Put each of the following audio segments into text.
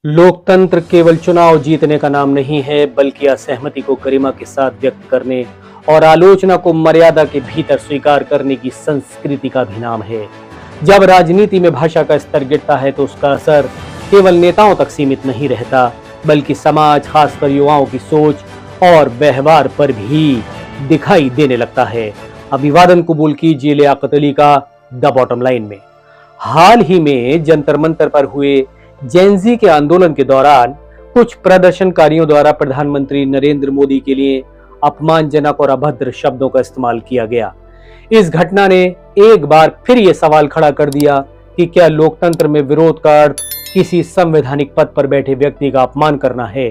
लोकतंत्र केवल चुनाव जीतने का नाम नहीं है, बल्कि असहमति को गरिमा के साथ व्यक्त करने और आलोचना को मर्यादा के भीतर स्वीकार करने की संस्कृति का भी नाम है। जब राजनीति में भाषा का स्तर गिरता है तो उसका असर केवल नेताओं तक सीमित नहीं रहता, बल्कि समाज, खासकर युवाओं की सोच और व्यवहार पर भी दिखाई देने लगता है। अभिवादन कबूल कीजिए लियाकत अली का द बॉटम लाइन में। हाल ही में जंतर मंतर पर हुए जेनजी के आंदोलन के दौरान कुछ प्रदर्शनकारियों द्वारा प्रधानमंत्री नरेंद्र मोदी के लिए अपमानजनक और अभद्र शब्दों का इस्तेमाल किया गया। इस घटना ने एक बार फिर यह सवाल खड़ा कर दिया कि क्या लोकतंत्र में विरोध का अर्थ किसी संवैधानिक पद पर बैठे व्यक्ति का अपमान करना है,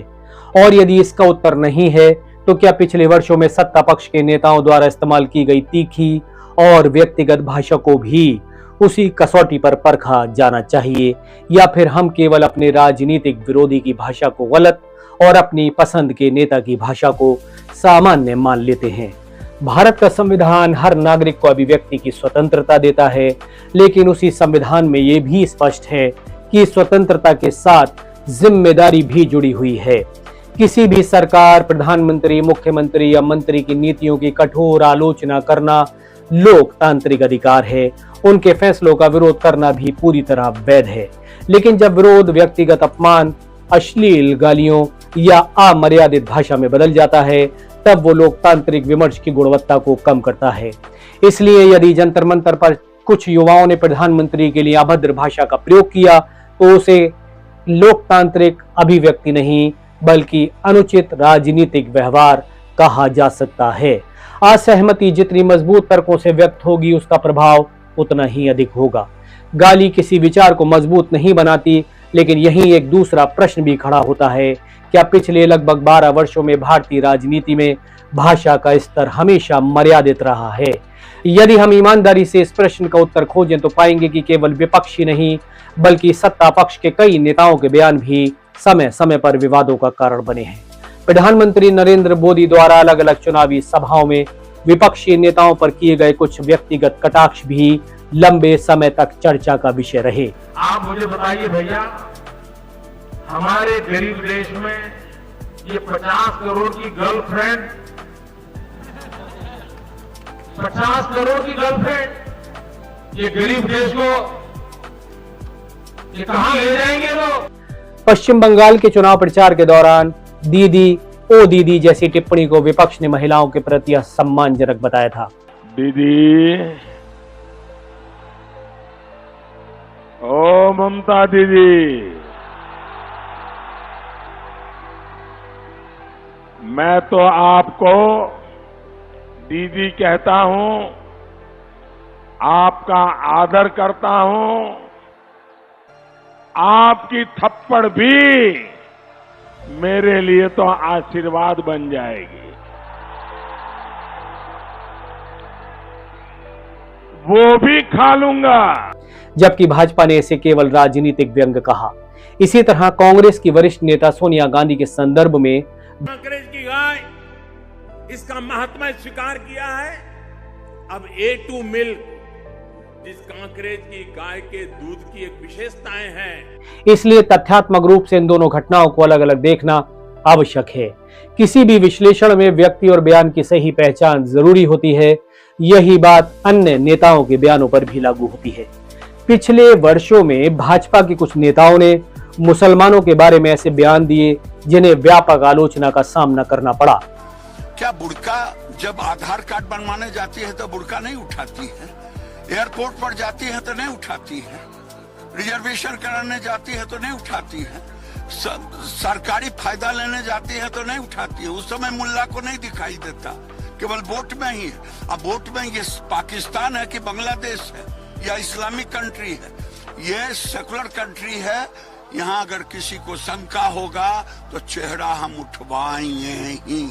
और यदि इसका उत्तर नहीं है तो क्या पिछले वर्षों में सत्ता पक्ष के नेताओं द्वारा इस्तेमाल की गई तीखी और व्यक्तिगत भाषा को भी उसी कसौटी पर परखा जाना चाहिए, या फिर हम केवल अपने राजनीतिक विरोधी की भाषा को गलत और अपनी पसंद के नेता की भाषा को सामान्य मान लेते हैं। भारत का संविधान हर नागरिक को अभिव्यक्ति की स्वतंत्रता देता है, लेकिन उसी संविधान में यह भी स्पष्ट है कि स्वतंत्रता के साथ जिम्मेदारी भी जुड़ी हुई है। किसी भी सरकार, प्रधानमंत्री, मुख्यमंत्री या मंत्री की नीतियों की कठोर आलोचना करना लोकतांत्रिक अधिकार है। उनके फैसलों का विरोध करना भी पूरी तरह वैध है, लेकिन जब विरोध व्यक्तिगत अपमान, अश्लील गालियों या अमर्यादित भाषा में बदल जाता है, तब वो लोकतांत्रिक विमर्श की गुणवत्ता को कम करता है। इसलिए यदि जंतर मंतर पर कुछ युवाओं ने प्रधानमंत्री के लिए अभद्र भाषा का प्रयोग किया तो उसे लोकतांत्रिक अभिव्यक्ति नहीं, बल्कि अनुचित राजनीतिक व्यवहार कहा जा सकता है। असहमति जितनी मजबूत तर्कों से व्यक्त होगी, उसका प्रभाव उतना ही अधिक होगा। गाली किसी विचार को मजबूत नहीं बनाती, लेकिन यही एक दूसरा प्रश्न भी खड़ा होता है, क्या पिछले लगभग 12 वर्षों में भारतीय राजनीति में भाषा का स्तर हमेशा मर्यादित रहा है? यदि हम ईमानदारी से इस प्रश्न का उत्तर खोजें तो पाएंगे कि केवल विपक्ष ही नहीं, बल्कि सत्ता पक्ष के कई नेताओं के बयान भी समय समय पर विवादों का कारण बने हैं। प्रधानमंत्री नरेंद्र मोदी द्वारा अलग अलग चुनावी सभाओं में विपक्षी नेताओं पर किए गए कुछ व्यक्तिगत कटाक्ष भी लंबे समय तक चर्चा का विषय रहे। आप मुझे बताइए भैया, हमारे गरीब देश में ये 50 करोड़ की गर्लफ्रेंड, 50 करोड़ की गर्लफ्रेंड, ये गरीब देश को ये कहां ले जाएंगे लोग? पश्चिम बंगाल के चुनाव प्रचार के दौरान दीदी ओ दीदी जैसी टिप्पणी को विपक्ष ने महिलाओं के प्रति सम्मानजनक बताया था। दीदी, ओ ममता दीदी, मैं तो आपको दीदी कहता हूं, आपका आदर करता हूं, आपकी थप्पड़ भी मेरे लिए तो आशीर्वाद बन जाएगी। वो भी खा लूंगा। जबकि भाजपा ने इसे केवल राजनीतिक व्यंग कहा। इसी तरह कांग्रेस की वरिष्ठ नेता सोनिया गांधी के संदर्भ में कांग्रेस की गाय, इसका महात्मा स्वीकार किया है। अब A2 मिल्क, जिस कांग्रेस की गाय के दूध की एक विशेषताएं हैं, इसलिए तथ्यात्मक रूप से इन दोनों घटनाओं को अलग अलग देखना आवश्यक है। किसी भी विश्लेषण में व्यक्ति और बयान की सही पहचान जरूरी होती है। यही बात अन्य नेताओं के बयानों पर भी लागू होती है। पिछले वर्षों में भाजपा के कुछ नेताओं ने मुसलमानों के बारे में ऐसे बयान दिए जिन्हें व्यापक आलोचना का सामना करना पड़ा। क्या बुर्का जब आधार कार्ड बनवाने जाती है तो बुर्का नहीं उठाती है? एयरपोर्ट पर जाती है तो नहीं उठाती है? रिजर्वेशन कराने जाती है तो नहीं उठाती है? सरकारी फायदा लेने जाती है तो नहीं उठाती है? उस समय मुल्ला को नहीं दिखाई देता, केवल वोट में ही है। अब वोट में ये पाकिस्तान है कि बांग्लादेश है या इस्लामिक कंट्री है? ये सेकुलर कंट्री है। यहाँ अगर किसी को शंका होगा तो चेहरा हम उठवाएंगे ही।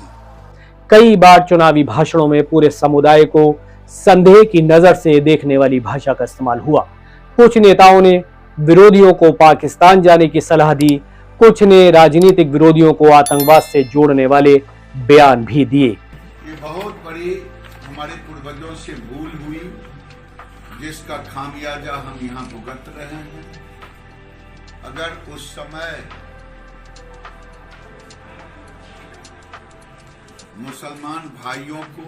कई बार चुनावी भाषणों में पूरे समुदाय को संदेह की नजर से देखने वाली भाषा का इस्तेमाल हुआ। कुछ नेताओं ने विरोधियों को पाकिस्तान जाने की सलाह दी, कुछ ने राजनीतिक विरोधियों को आतंकवाद से जोड़ने वाले बयान भी दिए। ये बहुत बड़ी हमारे पूर्वजों से भूल हुई, जिसका खामियाजा हम यहाँ भुगत रहे हैं। अगर उस समय मुसलमान भाइयों को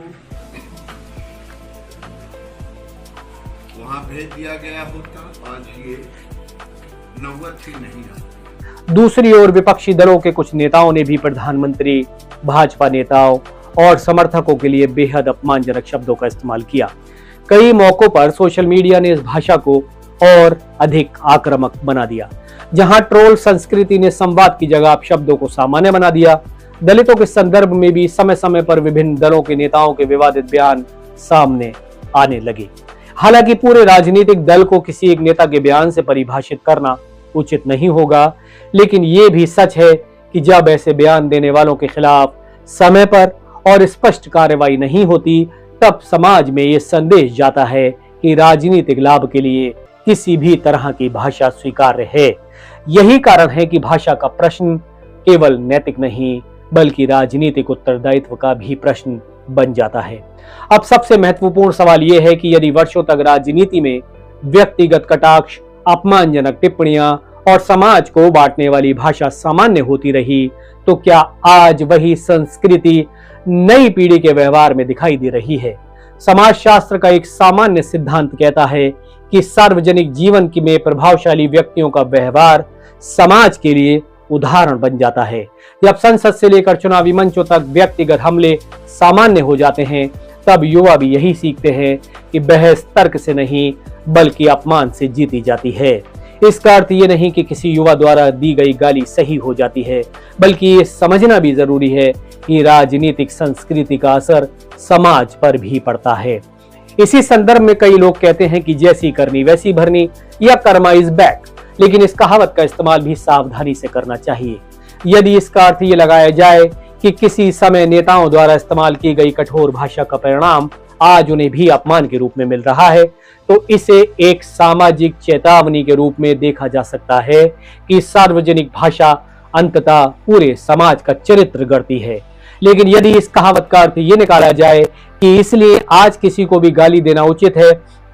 वहां भेज दिया गया होता, आज ये नौबत ही नहीं आती। दूसरी ओर विपक्षी दलों के कुछ नेताओं ने भी प्रधानमंत्री, भाजपा नेताओं और समर्थकों के लिए बेहद अपमानजनक शब्दों का इस्तेमाल किया। कई मौकों पर सोशल मीडिया ने इस भाषा को और अधिक आक्रामक बना दिया। जहां ट्रोल संस्कृति ने संवाद की जगह शब्दों को सामान्य बना दिया, दलितों के संदर्भ में भी समय समय पर विभिन्न दलों के नेताओं के विवादित बयान सामने आने लगे। हालांकि पूरे राजनीतिक दल को किसी एक नेता के बयान से परिभाषित करना उचित नहीं होगा, लेकिन ये भी सच है कि जब ऐसे बयान देने वालों के खिलाफ समय पर और स्पष्ट कार्रवाई नहीं होती, तब समाज में ये संदेश जाता है कि राजनीतिक लाभ के लिए किसी भी तरह की भाषा स्वीकार्य है। यही कारण है कि भाषा का प्रश्न केवल नैतिक नहीं बल्कि राजनीतिक उत्तरदायित्व का भी प्रश्न बन जाता है। अब सबसे महत्वपूर्ण सवाल यह है कि यदि वर्षों तक राजनीति में व्यक्तिगत कटाक्ष, अपमानजनक टिप्पणियां और समाज को बांटने वाली भाषा सामान्य होती रही, तो क्या आज वही संस्कृति नई पीढ़ी के व्यवहार में दिखाई दे रही है? समाजशास्त्र का एक सामान्य सिद्धांत कहता है कि सार्वजनिक जीवन में प्रभावशाली व्यक्तियों का व्यवहार समाज के लिए उदाहरण बन जाता है। जब संसद से लेकर चुनावी मंचों तक व्यक्तिगत हमले सामान्य हो जाते हैं, तब युवा भी यही सीखते हैं कि बहस तर्क से नहीं बल्कि अपमान से जीती जाती है। इसका अर्थ ये नहीं कि किसी युवा द्वारा दी गई गाली सही हो जाती है, बल्कि ये समझना भी जरूरी है कि राजनीतिक संस्कृति का असर समाज पर भी पड़ता है। इसी संदर्भ में कई लोग कहते हैं कि जैसी करनी वैसी भरनी या कर्मा इज बैक, लेकिन इस कहावत का इस्तेमाल भी सावधानी से करना चाहिए। यदि इसका अर्थ ये लगाया जाए कि किसी समय नेताओं द्वारा इस्तेमाल की गई कठोर भाषा का परिणाम आज उन्हें भी अपमान के रूप में मिल रहा है, तो इसे एक सामाजिक चेतावनी के रूप में देखा जा सकता है कि सार्वजनिक भाषा अंततः पूरे समाज का चरित्र गढ़ती है। लेकिन यदि इस कहावत का अर्थ ये निकाला जाए कि इसलिए आज किसी को भी गाली देना उचित है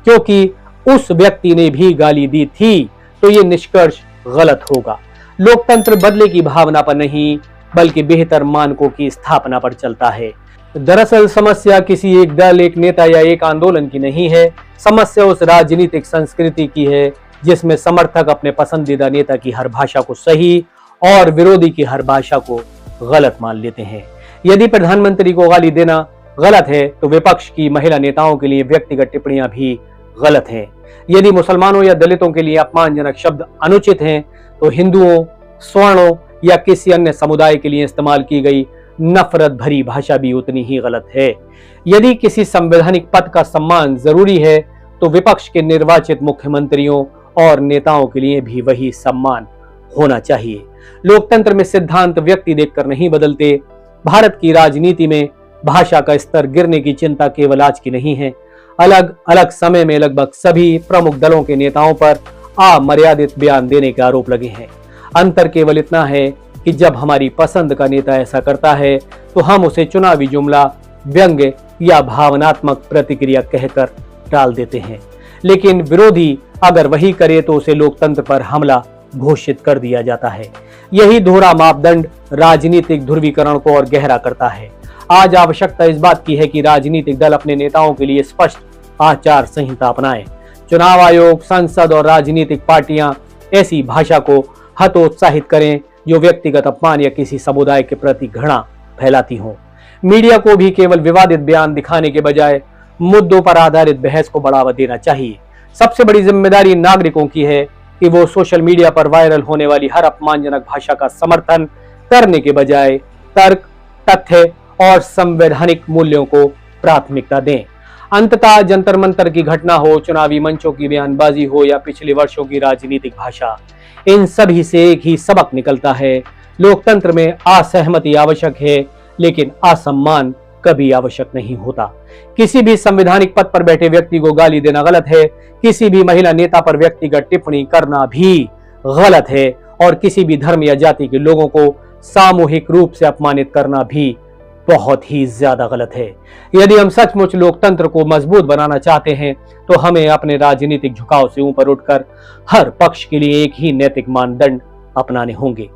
क्योंकि उस व्यक्ति ने भी गाली दी थी, तो ये निष्कर्ष गलत होगा। लोकतंत्र बदले की भावना पर नहीं बल्कि बेहतर मानकों की स्थापना पर चलता है। दरअसल समस्या किसी एक दल, एक नेता या एक आंदोलन की नहीं है। समस्या उस राजनीतिक संस्कृति की है जिसमें समर्थक अपने पसंदीदा नेता की हर भाषा को सही और विरोधी की हर भाषा को गलत मान लेते हैं। यदि प्रधानमंत्री को गाली देना गलत है, तो विपक्ष की महिला नेताओं के लिए व्यक्तिगत टिप्पणियां भी गलत हैं। यदि मुसलमानों या दलितों के लिए अपमानजनक शब्द अनुचित हैं, तो हिंदुओं, स्वर्णों या किसी अन्य समुदाय के लिए इस्तेमाल की गई नफरत भरी भाषा भी उतनी ही गलत है। यदि किसी संवैधानिक पद का सम्मान जरूरी है, तो विपक्ष के निर्वाचित मुख्यमंत्रियों और नेताओं के लिए भी वही सम्मान होना चाहिए। लोकतंत्र में सिद्धांत व्यक्ति देखकर नहीं बदलते। भारत की राजनीति में भाषा का स्तर गिरने की चिंता केवल आज की नहीं है। अलग अलग समय में लगभग सभी प्रमुख दलों के नेताओं पर अमर्यादित बयान देने के आरोप लगे हैं। अंतर केवल इतना है कि जब हमारी पसंद का नेता ऐसा करता है, तो हम उसे चुनावी जुमला, व्यंग्य या भावनात्मक प्रतिक्रिया कहकर टाल देते हैं। लेकिन विरोधी अगर वही करे तो उसे लोकतंत्र पर हमला घोषित कर दिया जाता है। यही दोहरा मापदंड राजनीतिक ध्रुवीकरण को और गहरा करता है। आज आवश्यकता इस बात की है कि राजनीतिक दल अपने नेताओं के लिए स्पष्ट आचार संहिता अपनाएं। चुनाव आयोग, संसद और राजनीतिक पार्टियां ऐसी भाषा को हतोत्साहित करें जो व्यक्तिगत अपमान या किसी समुदाय के प्रति घृणा फैलाती हो। मीडिया को भी केवल विवादित बयान दिखाने के बजाय मुद्दों पर आधारित बहस को बढ़ावा देना चाहिए। सबसे बड़ी जिम्मेदारी नागरिकों की है कि वो सोशल मीडिया पर वायरल होने वाली हर अपमानजनक भाषा का समर्थन करने के बजाय तर्क, तथ्य और संवैधानिक मूल्यों को प्राथमिकता दें। अंततः जंतर मंतर की घटना हो, चुनावी मंचों की बयानबाजी हो या पिछले वर्षों की राजनीतिक भाषा, इन सभी से एक ही सबक निकलता है। लोकतंत्र में असहमति आवश्यक है, लेकिन असम्मान कभी आवश्यक नहीं होता। किसी भी संवैधानिक पद पर बैठे व्यक्ति को गाली देना गलत है। किसी भी महिला नेता पर व्यक्तिगत टिप्पणी करना भी गलत है और किसी भी धर्म या जाति के लोगों को सामूहिक रूप से अपमानित करना भी बहुत ही ज्यादा गलत है। यदि हम सचमुच लोकतंत्र को मजबूत बनाना चाहते हैं, तो हमें अपने राजनीतिक झुकाव से ऊपर उठकर हर पक्ष के लिए एक ही नैतिक मानदंड अपनाने होंगे।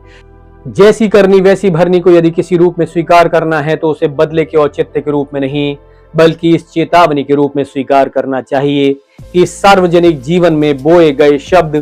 जैसी करनी वैसी भरनी को यदि किसी रूप में स्वीकार करना है तो उसे बदले के औचित्य के रूप में नहीं बल्कि इस चेतावनी के रूप में स्वीकार करना चाहिए कि सार्वजनिक जीवन में बोए गए शब्द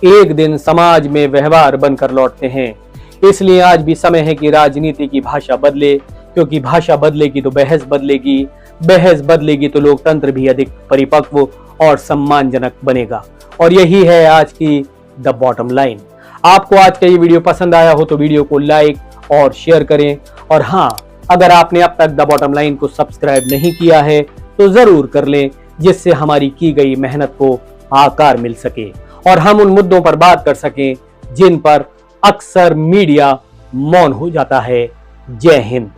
एक दिन समाज में व्यवहार बनकर लौटते हैं। इसलिए आज भी समय है कि राजनीति की भाषा बदले, क्योंकि भाषा बदलेगी तो बहस बदलेगी, बहस बदलेगी तो लोकतंत्र भी अधिक परिपक्व और सम्मानजनक बनेगा। और यही है आज की द बॉटम लाइन। आपको आज का ये वीडियो पसंद आया हो तो वीडियो को लाइक और शेयर करें। और हाँ, अगर आपने अब तक द बॉटम लाइन को सब्सक्राइब नहीं किया है तो जरूर कर लें, जिससे हमारी की गई मेहनत को आकार मिल सके और हम उन मुद्दों पर बात कर सकें जिन पर अक्सर मीडिया मौन हो जाता है। जय हिंद।